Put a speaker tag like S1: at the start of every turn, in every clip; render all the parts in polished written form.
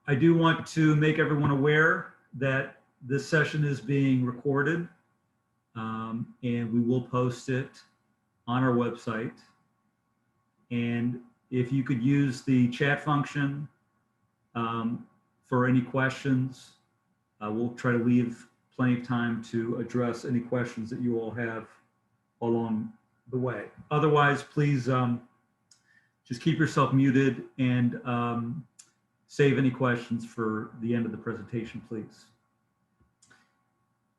S1: I do want to make everyone aware that this session is being recorded, and we will post it on our website. And if you could use the chat function for any questions, we'll try to leave plenty of time to address any questions that you all have along the way. Otherwise, please just keep yourself muted and save any questions for the end of the presentation, please.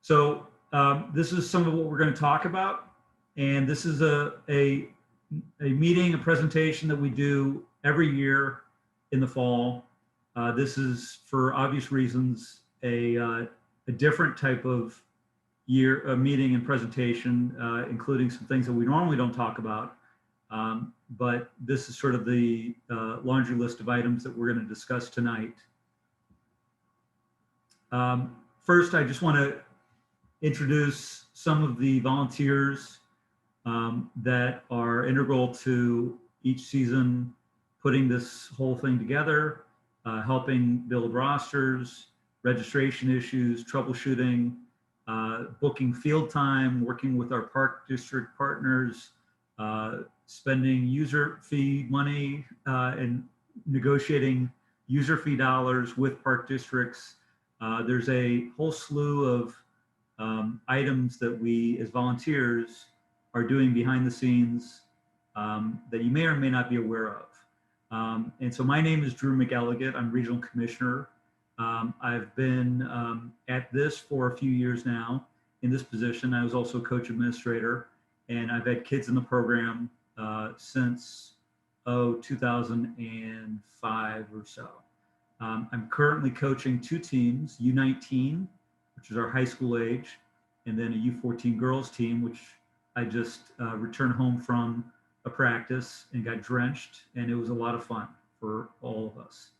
S1: So this is some of what we're going to talk about. And this is a meeting, a presentation that we do every year in the fall. This is, for obvious reasons, a different type of meeting and presentation, including some things that we normally don't talk about. But this is sort of the laundry list of items that we're going to discuss tonight. First, I just want to introduce some of the volunteers that are integral to each season, putting this whole thing together, helping build rosters, registration issues, troubleshooting, booking field time, working with our park district partners, spending user fee money and negotiating user fee dollars with park districts. There's a whole slew of items that we as volunteers are doing behind the scenes that you may or may not be aware of. And so my name is Drew McElligott. I'm Regional Commissioner. I've been at this for a few years now in this position. I was also coach administrator, and I've had kids in the program since 2005 or so. I'm currently coaching two teams, U19, which is our high school age, and then a U14 girls team, which I just returned home from a practice and got drenched, and it was a lot of fun for all of us.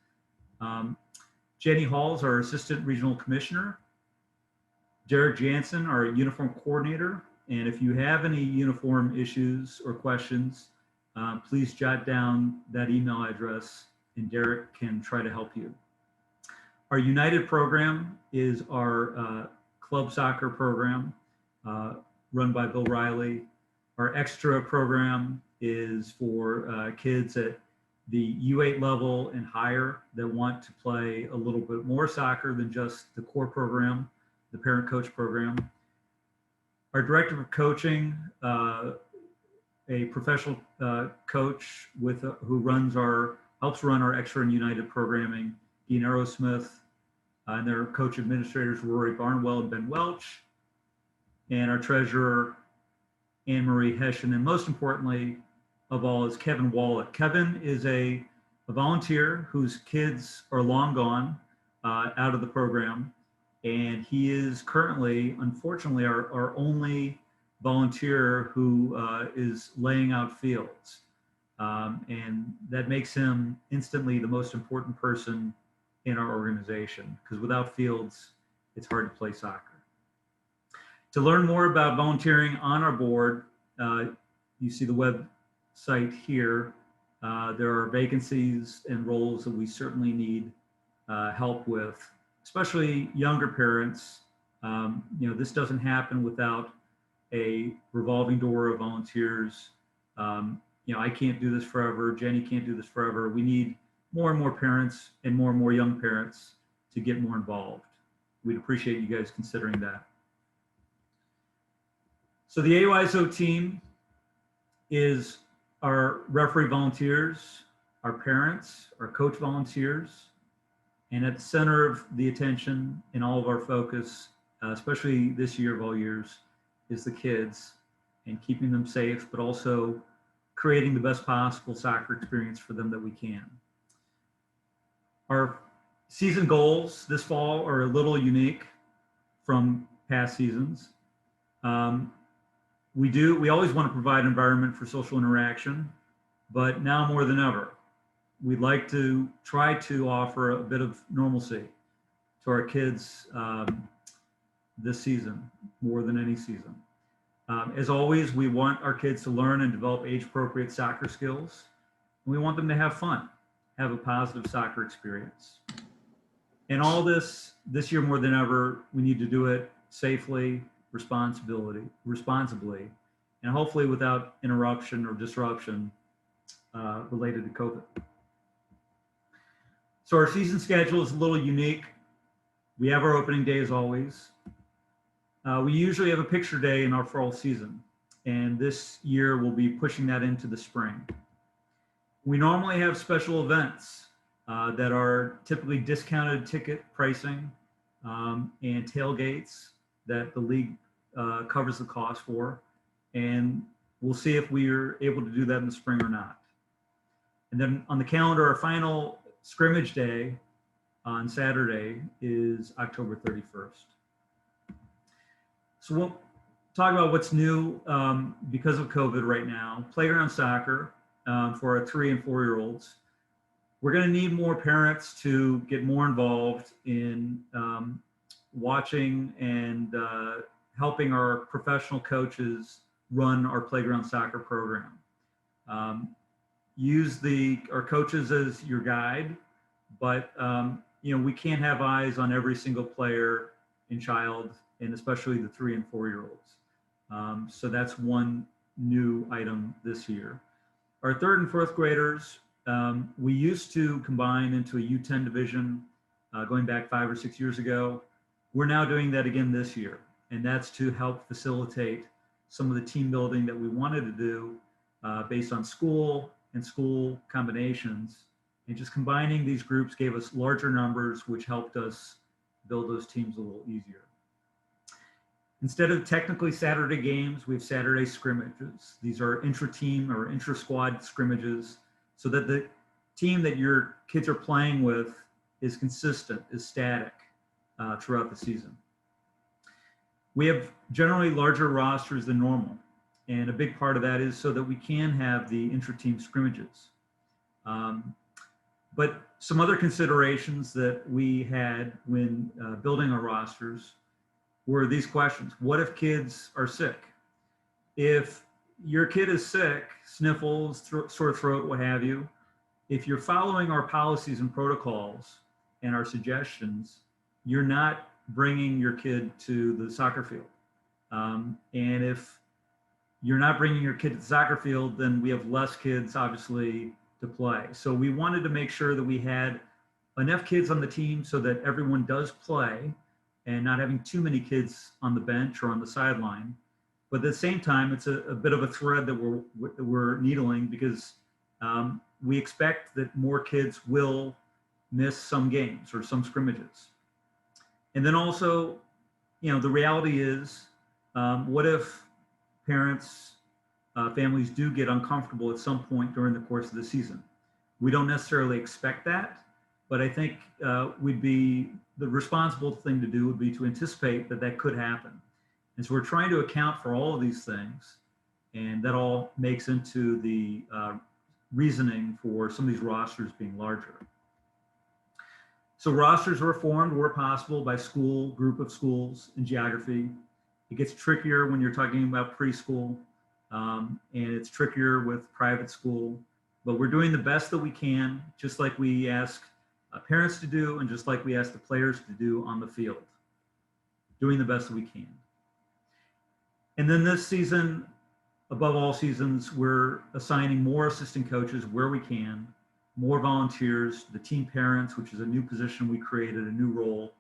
S1: Jenny Hall's our Assistant Regional Commissioner. Derek Jansen, our Uniform Coordinator. And if you have any uniform issues or questions, please jot down that email address and Derek can try to help you. Our United program is our club soccer program run by Bill Riley. Our extra program is for kids at the U8 level and higher that want to play a little bit more soccer than just the core program, the parent coach program. Our director of coaching, a professional coach who helps run our extra and United programming, Dean Aerosmith, and their coach administrators, Rory Barnwell and Ben Welch, and our treasurer, Anne Marie Hessian, and most importantly of all is Kevin Wallach. Kevin is a volunteer whose kids are long gone out of the program, and he is currently, unfortunately, our only volunteer who is laying out fields. And that makes him instantly the most important person in our organization, because without fields, it's hard to play soccer. To learn more about volunteering on our board, you see the website here. There are vacancies and roles that we certainly need help with, especially younger parents. This doesn't happen without a revolving door of volunteers. I can't do this forever. Jenny can't do this forever. We need more and more parents and more young parents to get more involved. We'd appreciate you guys considering that. So the AYSO team is our referee volunteers, our parents, our coach volunteers, and at the center of the attention and all of our focus, especially this year of all years, is the kids and keeping them safe, but also creating the best possible soccer experience for them that we can. Our season goals this fall are a little unique from past seasons. We always want to provide an environment for social interaction, but now more than ever, we'd like to try to offer a bit of normalcy to our kids this season, more than any season. As always, we want our kids to learn and develop age-appropriate soccer skills. And we want them to have fun, have a positive soccer experience. And all this year more than ever, we need to do it safely, responsibly, and hopefully without interruption or disruption related to COVID. So our season schedule is a little unique. We have our opening day as always. We usually have a picture day in our fall season, and this year we'll be pushing that into the spring. We normally have special events that are typically discounted ticket pricing and tailgates that the league covers the cost for. And we'll see if we are able to do that in the spring or not. And then on the calendar, our final scrimmage day on Saturday is October 31st. So we'll talk about what's new because of COVID right now. Playground soccer for our 3 and 4-year-olds. We're going to need more parents to get more involved in watching and helping our professional coaches run our playground soccer program. Use our coaches as your guide, but we can't have eyes on every single player and child, and especially the 3 and 4-year-olds. So that's one new item this year. Our 3rd and 4th graders, we used to combine into a U10 division going back 5 or 6 years ago. We're now doing that again this year, and that's to help facilitate some of the team building that we wanted to do based on school and school combinations. And just combining these groups gave us larger numbers, which helped us build those teams a little easier. Instead of technically Saturday games, we have Saturday scrimmages. These are intra-team or intra-squad scrimmages so that the team that your kids are playing with is consistent, is static throughout the season. We have generally larger rosters than normal. And a big part of that is so that we can have the intra-team scrimmages. But some other considerations that we had when building our rosters were these questions. What if kids are sick? If your kid is sick, sniffles, sore throat, what have you, if you're following our policies and protocols and our suggestions, you're not bringing your kid to the soccer field. And if you're not bringing your kid to the soccer field, then we have less kids, obviously, to play. So we wanted to make sure that we had enough kids on the team so that everyone does play and not having too many kids on the bench or on the sideline. But at the same time, it's a bit of a thread that we're needling because we expect that more kids will miss some games or some scrimmages. And then also, the reality is, what if parents, families do get uncomfortable at some point during the course of the season? We don't necessarily expect that, but I think the responsible thing to do would be to anticipate that could happen. And so we're trying to account for all of these things, and that all makes into the reasoning for some of these rosters being larger. So rosters were formed where possible by school, group of schools, and geography. It gets trickier when you're talking about preschool, and it's trickier with private school, but we're doing the best that we can, just like we ask parents to do, and just like we ask the players to do on the field, doing the best that we can. And then this season, above all seasons, we're assigning more assistant coaches where we can, more volunteers, the team parents, which is a new position we created, a new role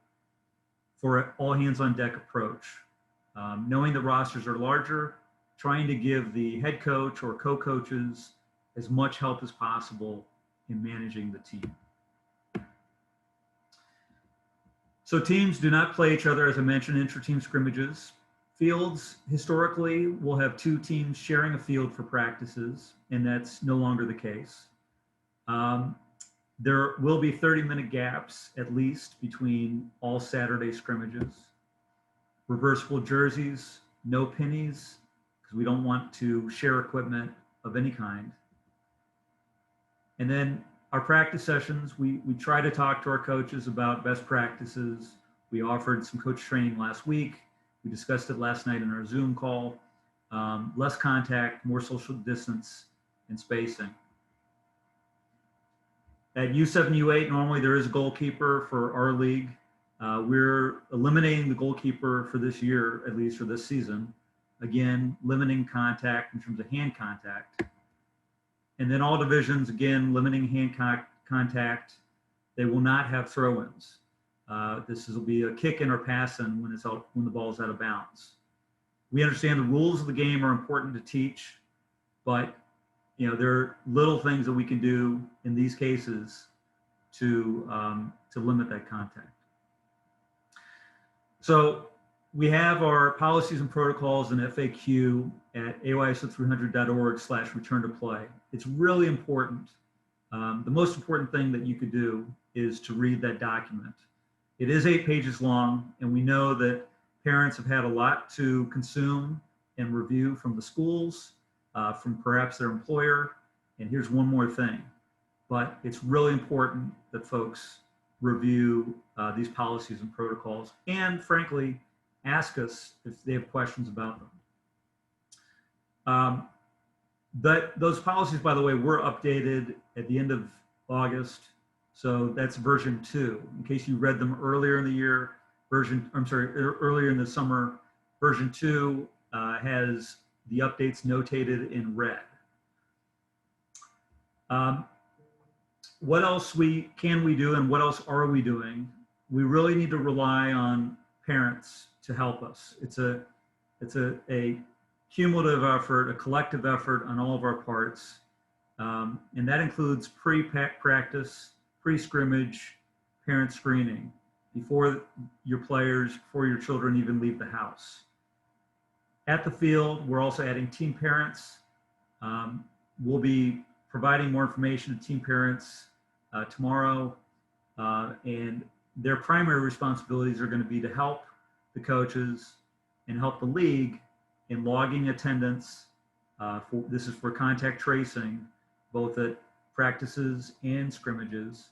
S1: for an all hands on deck approach. Knowing the rosters are larger, trying to give the head coach or co-coaches as much help as possible in managing the team. So teams do not play each other, as I mentioned, intra-team scrimmages. Fields, historically, will have 2 teams sharing a field for practices, and that's no longer the case. There will be 30-minute gaps, at least, between all Saturday scrimmages. Reversible jerseys, no pennies, because we don't want to share equipment of any kind. And then our practice sessions, we try to talk to our coaches about best practices. We offered some coach training last week. We discussed it last night in our Zoom call. Less contact, more social distance and spacing. At U7, U8, normally there is a goalkeeper for our league. We're eliminating the goalkeeper for this year, at least for this season. Again, limiting contact in terms of hand contact. And then all divisions, again, limiting hand contact. They will not have throw-ins. This will be a kick-in or pass-in when the ball is out of bounds. We understand the rules of the game are important to teach, but there are little things that we can do in these cases to limit that contact. So we have our policies and protocols and FAQ at ayso300.org/return to play. It's really important. The most important thing that you could do is to read that document. It is 8 pages long, and we know that parents have had a lot to consume and review from the schools, from perhaps their employer. And here's one more thing, but it's really important that folks review these policies and protocols, and frankly, ask us if they have questions about them. Those policies, by the way, were updated at the end of August. So that's version 2. In case you read them earlier in the year, earlier in the summer, version 2 has the updates notated in red. What else can we do, and what else are we doing? We really need to rely on parents to help us. It's a cumulative effort, a collective effort on all of our parts, and that includes pre-practice, pre-scrimmage, parent screening before your children even leave the house. At the field, we're also adding team parents. We'll be providing more information to team parents tomorrow, and their primary responsibilities are going to be to help the coaches and help the league in logging attendance. This is for contact tracing, both at practices and scrimmages.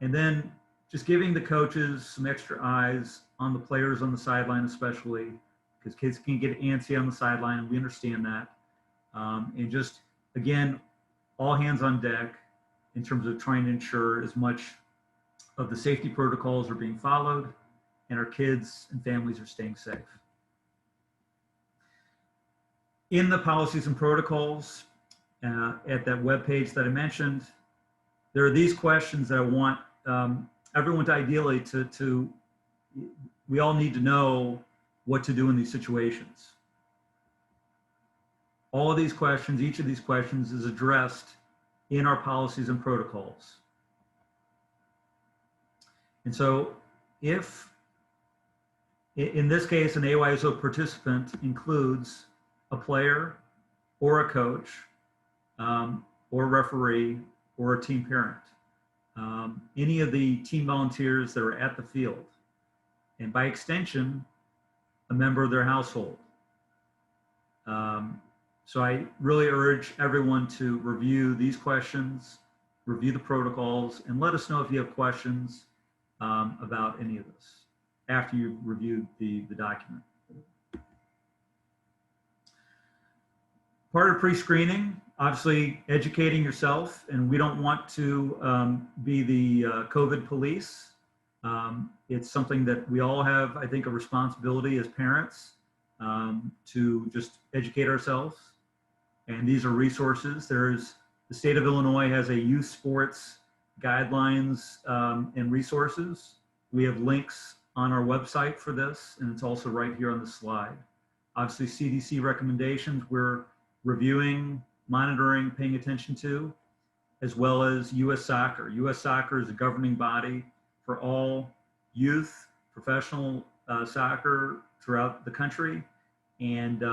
S1: And then just giving the coaches some extra eyes on the players on the sideline, especially because kids can get antsy on the sideline, and we understand that. And just, again, all hands on deck in terms of trying to ensure as much of the safety protocols are being followed and our kids and families are staying safe. In the policies and protocols, at that webpage that I mentioned, there are these questions that I want everyone to ideally we all need to know what to do in these situations. All of these questions, each of these questions is addressed in our policies and protocols. And so if, in this case, an AYSO participant includes a player or a coach or a referee or a team parent, any of the team volunteers that are at the field, and by extension, a member of their household. So I really urge everyone to review these questions, review the protocols, and let us know if you have questions about any of this after you've reviewed the document. Part of pre-screening, obviously educating yourself, and we don't want to be the COVID police. It's something that we all have, I think, a responsibility as parents to just educate ourselves. And these are resources. The state of Illinois has a youth sports guidelines and resources. We have links on our website for this, and it's also right here on the slide. Obviously, CDC recommendations we're reviewing, monitoring, paying attention to, as well as U.S. Soccer. U.S. Soccer is a governing body for all youth, professional soccer throughout the country. And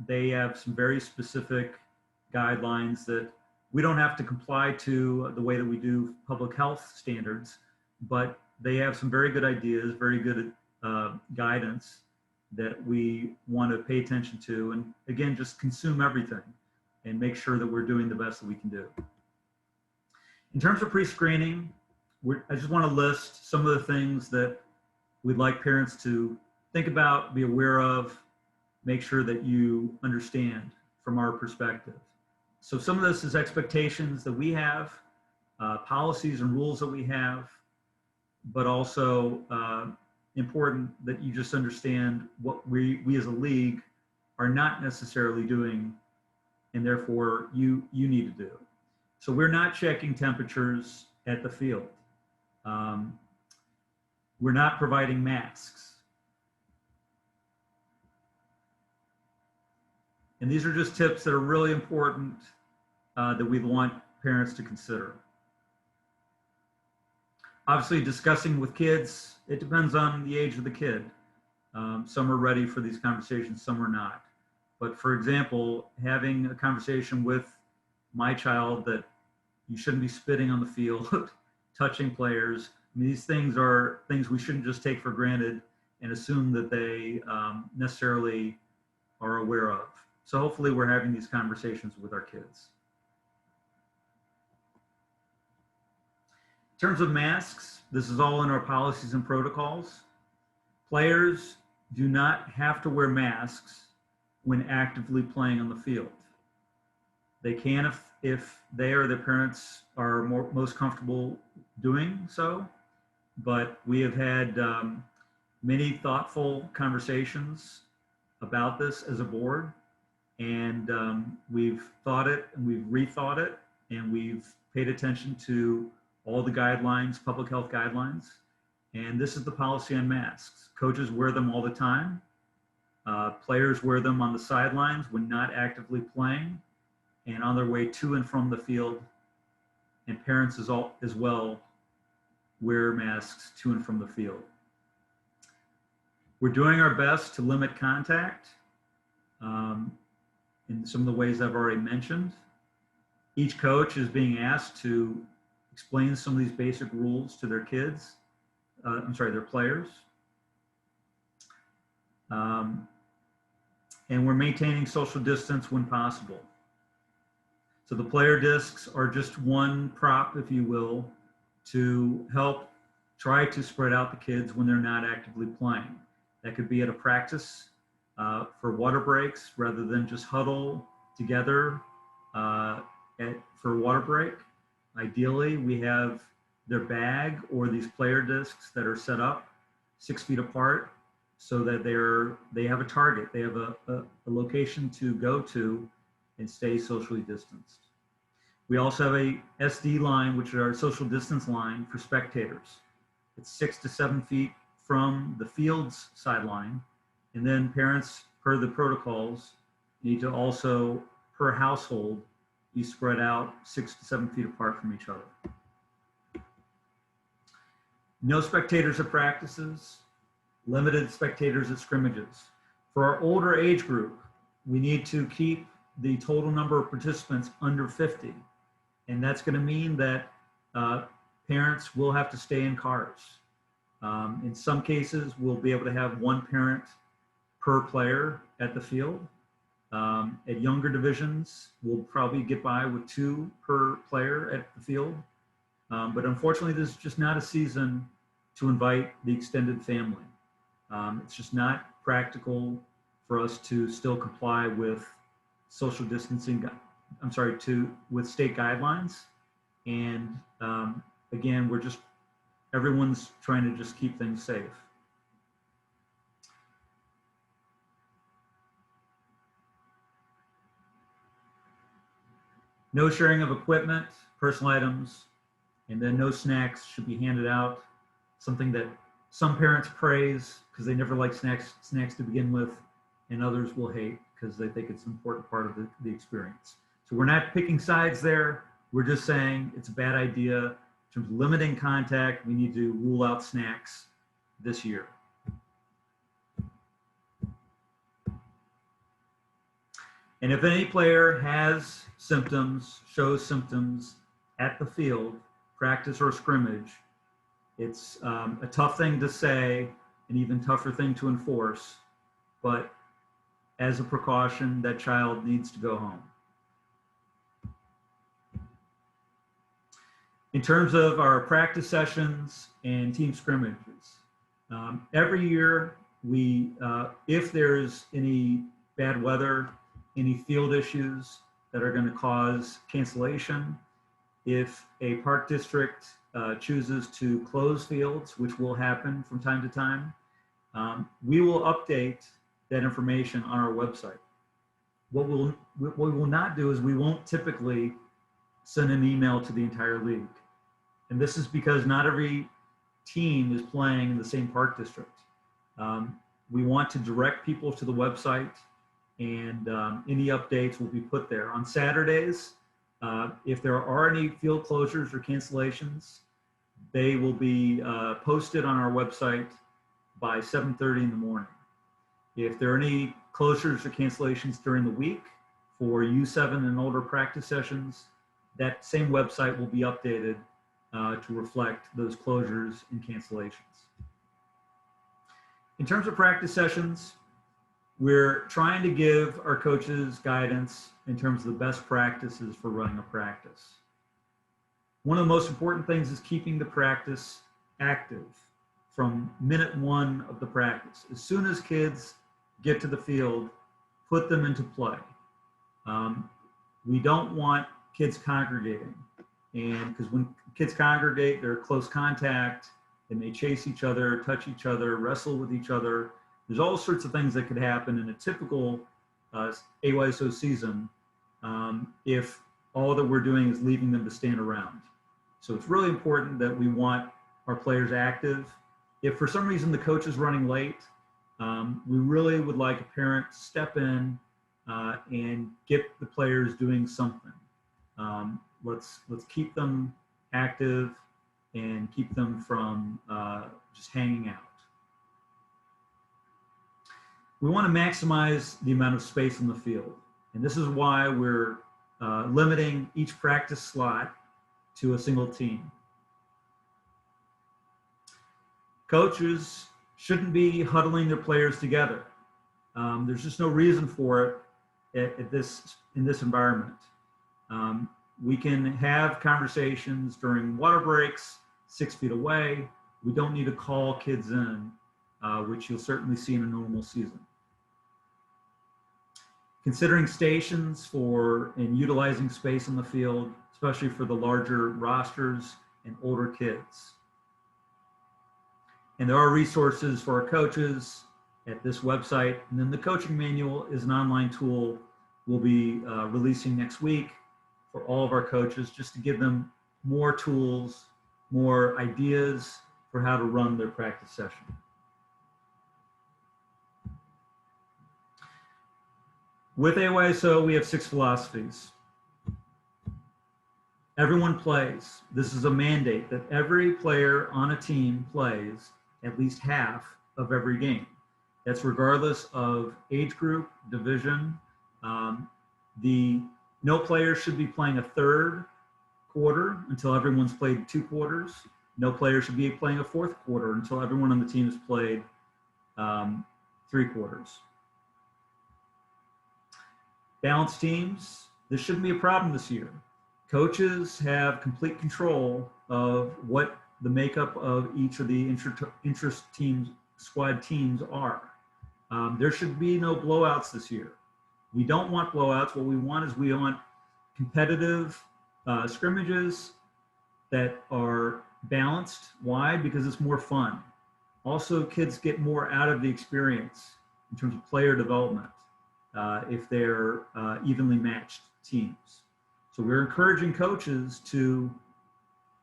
S1: they have some very specific guidelines that we don't have to comply to the way that we do public health standards, but they have some very good ideas, very good guidance that we want to pay attention to. And again, just consume everything and make sure that we're doing the best that we can do. In terms of pre-screening, I just want to list some of the things that we'd like parents to think about, be aware of, make sure that you understand from our perspective. So some of this is expectations that we have policies and rules that we have, but also important that you just understand what we as a league are not necessarily doing, and therefore you need to do. So we're not checking temperatures at the field. We're not providing masks. And these are just tips that are really important that we want parents to consider. Obviously, discussing with kids, it depends on the age of the kid. Some are ready for these conversations, some are not. But for example, having a conversation with my child that you shouldn't be spitting on the field, touching players. I mean, these things are things we shouldn't just take for granted and assume that they necessarily are aware of. So hopefully we're having these conversations with our kids. In terms of masks, this is all in our policies and protocols. Players do not have to wear masks when actively playing on the field. They can if they or their parents are most comfortable doing so, but we have had many thoughtful conversations about this as a board, and we've thought it and we've rethought it, and we've paid attention to all the guidelines, public health guidelines, and this is the policy on masks. Coaches wear them all the time. Players wear them on the sidelines when not actively playing and on their way to and from the field, and parents as well wear masks to and from the field. We're doing our best to limit contact in some of the ways I've already mentioned. Each coach is being asked to explain some of these basic rules to their kids, their players. And we're maintaining social distance when possible. So the player discs are just one prop, if you will, to help try to spread out the kids when they're not actively playing. That could be at a practice for water breaks rather than just huddle together for water break. Ideally, we have their bag or these player discs that are set up 6 feet apart so that they have a target. They have a location to go to and stay socially distanced. We also have a SD line, which is our social distance line for spectators. It's 6 to 7 feet from the field's sideline. And then parents, per the protocols, need to also, per household, be spread out 6 to 7 feet apart from each other. No spectators at practices, limited spectators at scrimmages. For our older age group, we need to keep the total number of participants under 50. And that's going to mean that parents will have to stay in cars. In some cases, we'll be able to have one parent per player at the field. At younger divisions, we'll probably get by with 2 per player at the field. But unfortunately, this is just not a season to invite the extended family. It's just not practical for us to still comply with social distancing, with state guidelines. And again, everyone's trying to just keep things safe. No sharing of equipment, personal items, and then no snacks should be handed out. Something that some parents praise because they never like snacks to begin with, and others will hate because they think it's an important part of the experience. So we're not picking sides there. We're just saying it's a bad idea. In terms of limiting contact, we need to rule out snacks this year. And if any player has symptoms, shows symptoms at the field, practice or scrimmage, it's a tough thing to say, an even tougher thing to enforce, but as a precaution, that child needs to go home. In terms of our practice sessions and team scrimmages, every year if there's any bad weather, any field issues that are going to cause cancellation, If a park district chooses to close fields, which will happen from time to time, we will update that information on our website. What we will not do is we won't typically send an email to the entire league. And this is because not every team is playing in the same park district. We want to direct people to the website, and any updates will be put there. On Saturdays, if there are any field closures or cancellations, they will be posted on our website by 7:30 in the morning. If there are any closures or cancellations during the week for U7 and older practice sessions, that same website will be updated to reflect those closures and cancellations. In terms of practice sessions, we're trying to give our coaches guidance in terms of the best practices for running a practice. One of the most important things is keeping the practice active from minute one of the practice. As soon as kids get to the field, put them into play. We don't want kids congregating, and because when kids congregate, they're close contact, they may chase each other, touch each other, wrestle with each other. There's all sorts of things that could happen in a typical AYSO season if all that we're doing is leaving them to stand around. So it's really important that we want our players active. If for some reason the coach is running late, we really would like a parent to step in and get the players doing something. Let's keep them active and keep them from just hanging out. We want to maximize the amount of space in the field. And this is why we're limiting each practice slot to a single team. Coaches shouldn't be huddling their players together. There's just no reason for it in this environment. We can have conversations during water breaks 6 feet away. We don't need to call kids in, which you'll certainly see in a normal season. Considering stations and utilizing space on the field, especially for the larger rosters and older kids. And there are resources for our coaches at this website. And then the coaching manual is an online tool we'll be releasing next week for all of our coaches, just to give them more tools, more ideas for how to run their practice session. With AYSO, we have 6 philosophies. Everyone plays. This is a mandate that every player on a team plays at least half of every game. That's regardless of age group, division. No player should be playing a third quarter until everyone's played 2 quarters. No player should be playing a fourth quarter until everyone on the team has played 3 quarters. Balanced teams, this shouldn't be a problem this year. Coaches have complete control of what the makeup of each of the interest teams, squad teams are. There should be no blowouts this year. We don't want blowouts. What we want is we want competitive scrimmages that are balanced. Why? Because it's more fun. Also, kids get more out of the experience in terms of player development if they're evenly matched teams. So we're encouraging coaches to,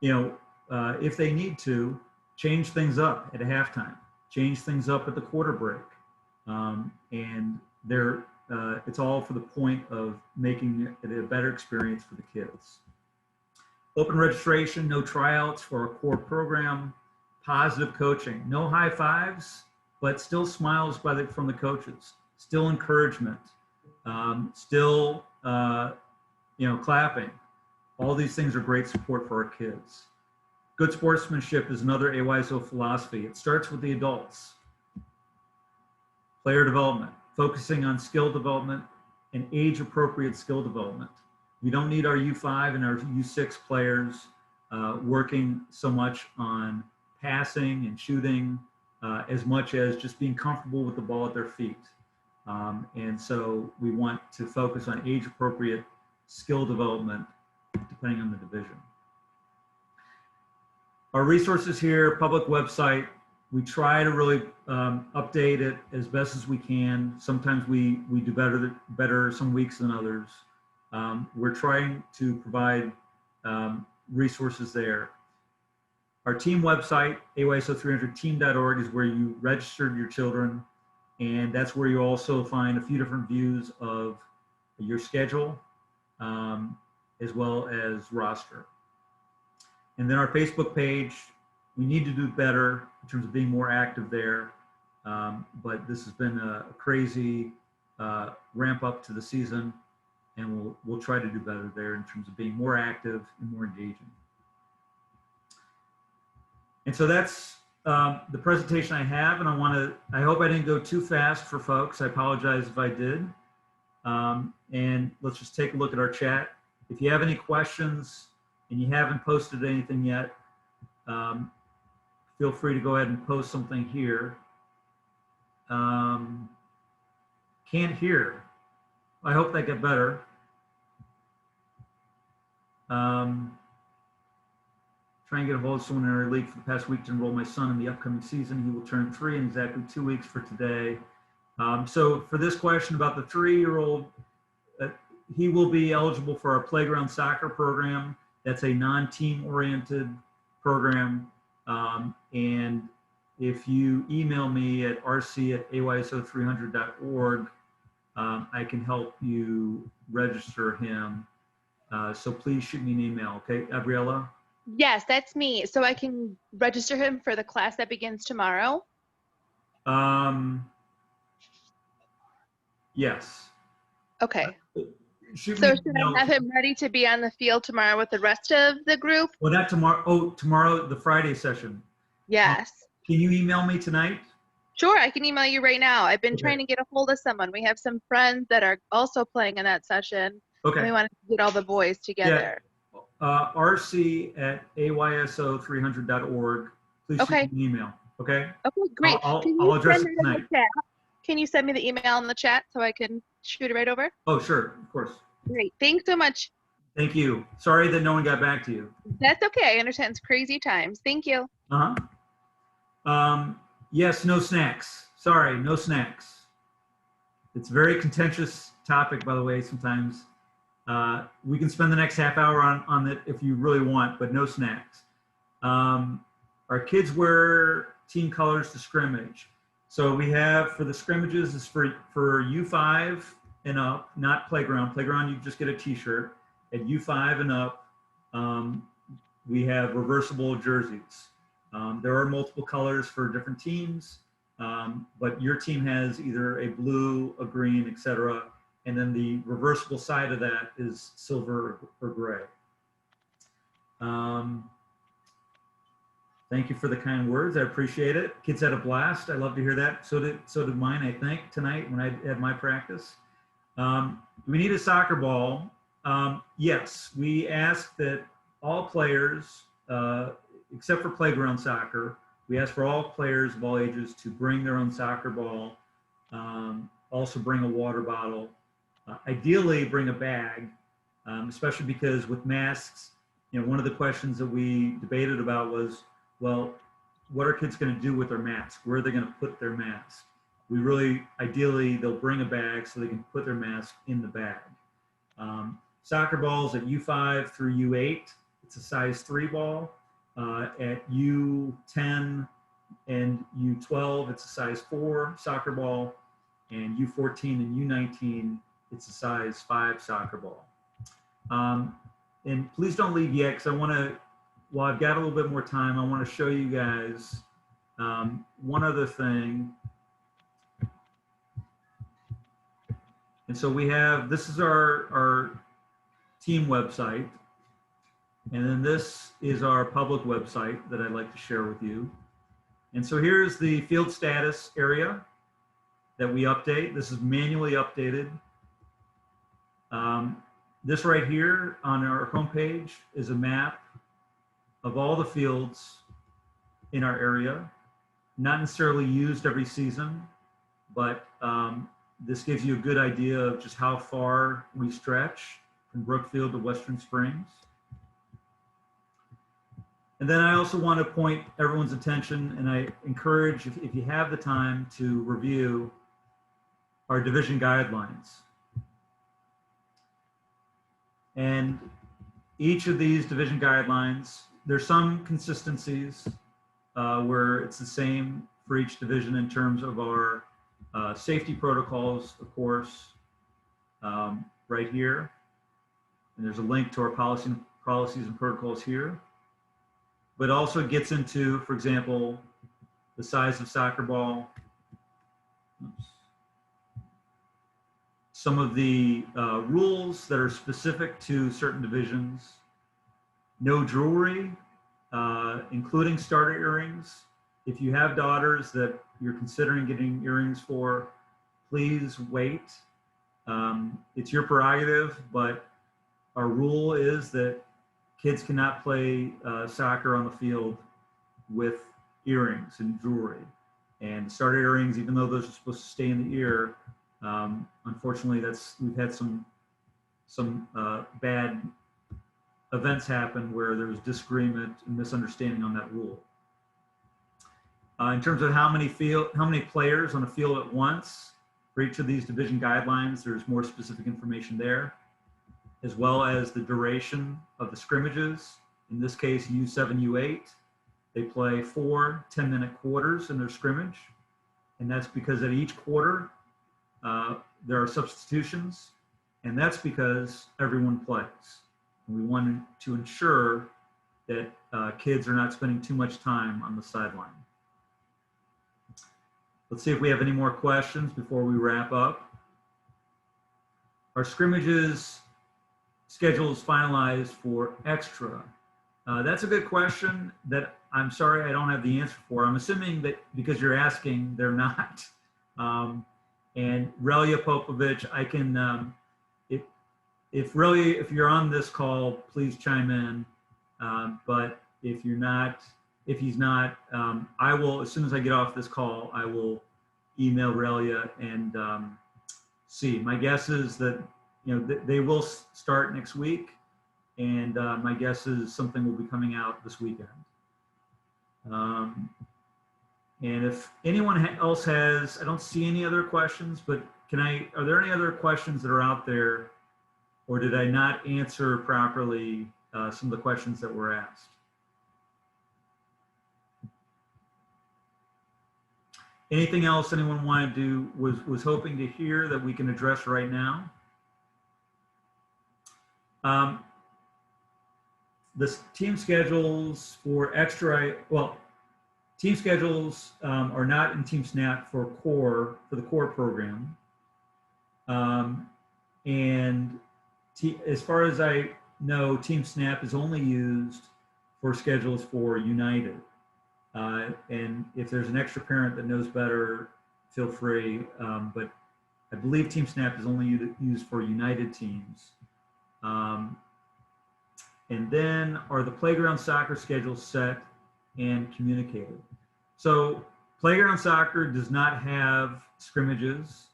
S1: if they need to, change things up at a halftime, change things up at the quarter break. And it's all for the point of making it a better experience for the kids. Open registration, no tryouts for our core program, positive coaching, no high fives, but still smiles from the coaches, still encouragement, still clapping. All these things are great support for our kids. Good sportsmanship is another AYSO philosophy. It starts with the adults. Player development, focusing on skill development and age-appropriate skill development. We don't need our U5 and our U6 players working so much on passing and shooting as much as just being comfortable with the ball at their feet. And so we want to focus on age-appropriate skill development depending on the division. Our resources here, public website, we try to really update it as best as we can. Sometimes we do better some weeks than others. We're trying to provide resources there. Our team website, AYSO300team.org, is where you registered your children. And that's where you also find a few different views of your schedule, as well as roster. And then our Facebook page, we need to do better in terms of being more active there. But this has been a crazy ramp up to the season, and we'll try to do better there in terms of being more active and more engaging. And so that's the presentation I have, and I hope I didn't go too fast for folks. I apologize if I did. And let's just take a look at our chat. If you have any questions and you haven't posted anything yet, feel free to go ahead and post something here. Can't hear. I hope that got better. Trying to get a hold of someone in our league for the past week to enroll my son in the upcoming season. He will turn 3 in exactly 2 weeks for today. So for this question about the 3-year-old, he will be eligible for our playground soccer program. That's a non-team oriented program. And if you email me at rc@ayso300.org, I can help you register him. So please shoot me an email, okay, Gabriella?
S2: Yes, that's me. So I can register him for the class that begins tomorrow?
S1: Yes.
S2: Okay.
S1: Should
S2: I have him ready to be on the field tomorrow with the rest of the group?
S1: Well, not tomorrow. Oh, tomorrow, the Friday session.
S2: Yes.
S1: Can you email me tonight?
S2: Sure, I can email you right now. I've been trying to get a hold of someone. We have some friends that are also playing in that session.
S1: Okay.
S2: And we want to get all the boys together.
S1: Yeah. rc@ayso300.org. Please shoot me an email. Okay.
S2: Okay, great.
S1: I'll address it tonight.
S2: Can you send me the email in the chat so I can shoot it right over?
S1: Oh, sure. Of course.
S2: Great. Thanks so much.
S1: Thank you. Sorry that no one got back to you.
S2: That's okay. I understand it's crazy times. Thank you.
S1: Yes, no snacks. Sorry, no snacks. It's a very contentious topic, by the way, sometimes. We can spend the next half hour on it if you really want, but no snacks. Our kids wear team colors to scrimmage. So we have, for the scrimmages, is for U5 and up, not playground. Playground, you just get a t-shirt. At U5 and up, we have reversible jerseys. There are multiple colors for different teams, but your team has either a blue, a green, etc. And then the reversible side of that is silver or gray. Thank you for the kind words. I appreciate it. Kids had a blast. I love to hear that. So did mine, I think, tonight when I had my practice. Do we need a soccer ball? Yes, we ask that all players, except for playground soccer, we ask for all players of all ages to bring their own soccer ball, also bring a water bottle, ideally bring a bag, especially because with masks, one of the questions that we debated about was, well, what are kids going to do with their mask? Where are they going to put their mask? We really, ideally, they'll bring a bag so they can put their mask in the bag. Soccer balls at U5 through U8, it's a size 3 ball. At U10 and U12, it's a size 4 soccer ball. And U14 and U19, it's a size 5 soccer ball. And please don't leave yet, because I want to, while I've got a little bit more time, I want to show you guys one other thing. And so we have, this is our team website. And then this is our public website that I'd like to share with you. And so here's the field status area that we update. This is manually updated. This right here on our homepage is a map of all the fields in our area, not necessarily used every season, but this gives you a good idea of just how far we stretch from Brookfield to Western Springs. And then I also want to point everyone's attention, and I encourage, if you have the time, to review our division guidelines. And each of these division guidelines, there's some consistencies where it's the same for each division in terms of our safety protocols, of course, right here. And there's a link to our policies and protocols here. But also gets into, for example, the size of soccer ball. Oops. Some of the rules that are specific to certain divisions. No jewelry, including starter earrings. If you have daughters that you're considering getting earrings for, please wait. It's your prerogative, but our rule is that kids cannot play soccer on the field with earrings and jewelry. And starter earrings, even though those are supposed to stay in the ear, unfortunately, we've had some bad events happen where there was disagreement and misunderstanding on that rule. In terms of how many players on a field at once, for each of these division guidelines, there's more specific information there, as well as the duration of the scrimmages. In this case, U7, U8, they play 4 10-minute quarters in their scrimmage. And that's because at each quarter, there are substitutions, and that's because everyone plays. And we want to ensure that kids are not spending too much time on the sideline. Let's see if we have any more questions before we wrap up. Our scrimmages schedule is finalized for extra. That's a good question that I'm sorry I don't have the answer for. I'm assuming that because you're asking, they're not. And Relia Popovich, I can, if you're on this call, please chime in. But if he's not, I will, as soon as I get off this call, I will email Relia and see. My guess is that, they will start next week, and my guess is something will be coming out this weekend. And if anyone else has, I don't see any other questions, but are there any other questions that are out there, or did I not answer properly some of the questions that were asked? Anything else anyone wanted to, was hoping to hear that we can address right now? The team schedules for extra, team schedules are not in Team Snap for the core program. And as far as I know, Team Snap is only used for schedules for United. And if there's an extra parent that knows better, feel free. But I believe Team Snap is only used for United teams. And then are the playground soccer schedules set and communicated? So playground soccer does not have scrimmages.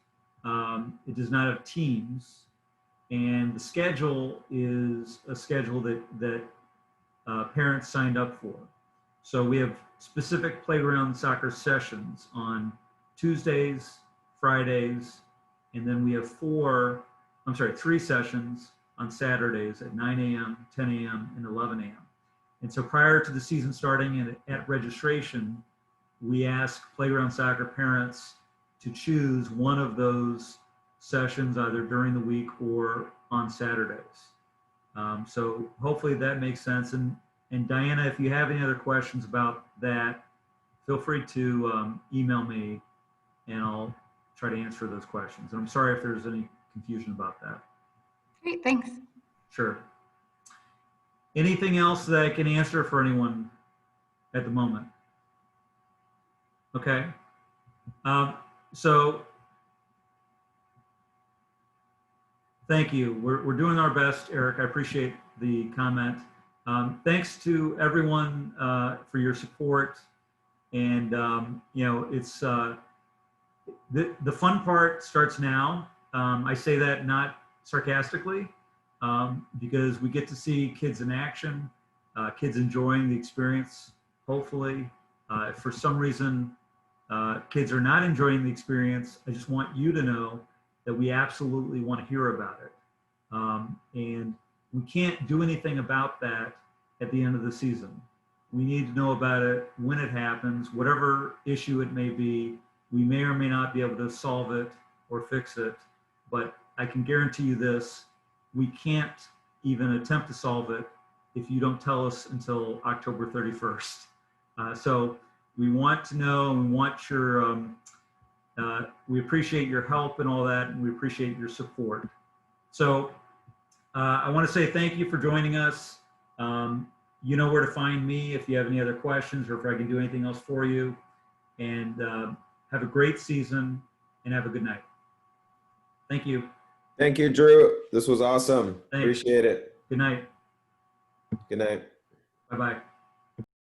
S1: It does not have teams. And the schedule is a schedule that parents signed up for. So we have specific playground soccer sessions on Tuesdays, Fridays, and then we have 3 sessions on Saturdays at 9 a.m., 10 a.m., and 11 a.m. And so prior to the season starting and at registration, we ask playground soccer parents to choose one of those sessions either during the week or on Saturdays. So hopefully that makes sense. And Diana, if you have any other questions about that, feel free to email me and I'll try to answer those questions. And I'm sorry if there's any confusion about that.
S3: Great, thanks.
S1: Sure. Anything else that I can answer for anyone at the moment? Okay. So thank you. We're doing our best, Eric. I appreciate the comment. Thanks to everyone for your support. And it's the fun part starts now. I say that not sarcastically, because we get to see kids in action. kids enjoying the experience, hopefully. If for some reason kids are not enjoying the experience, I just want you to know that we absolutely want to hear about it. And we can't do anything about that at the end of the season. We need to know about it when it happens, whatever issue it may be. We may or may not be able to solve it or fix it, but I can guarantee you this, we can't even attempt to solve it if you don't tell us until October 31st. So we want to know, and we want your, we appreciate your help and all that, and we appreciate your support. So I want to say thank you for joining us. You know where to find me if you have any other questions or if I can do anything else for you. And have a great season and have a good night. Thank you.
S3: Thank you, Drew. This was awesome.
S1: Thanks.
S3: Appreciate it.
S1: Good night.
S3: Good night.
S1: Bye-bye.